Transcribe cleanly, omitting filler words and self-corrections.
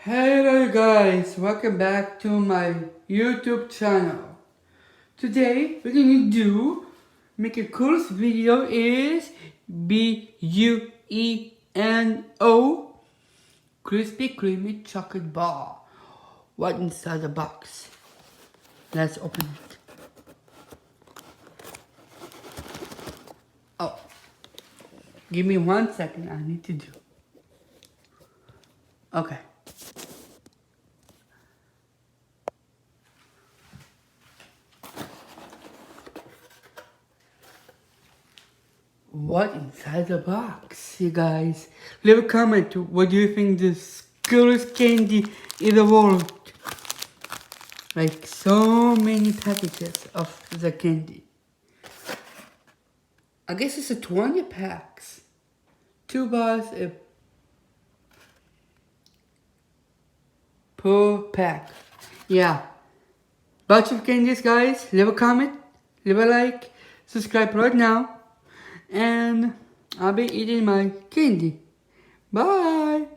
Hello guys, welcome back to my YouTube channel. Today we're gonna make a coolest video is BUENO Crispy Creamy Chocolate Bar. What's inside the box? Let's open it. Oh, give me 1 second, I need to do. Okay. What inside the box, you guys? Leave a comment. What do you think this coolest candy in the world? Like so many packages of the candy. I guess it's a 20 packs. 2 bars per pack. Yeah. Bunch of candies, guys. Leave a comment. Leave a like. Subscribe right now. And I'll be eating my candy. Bye!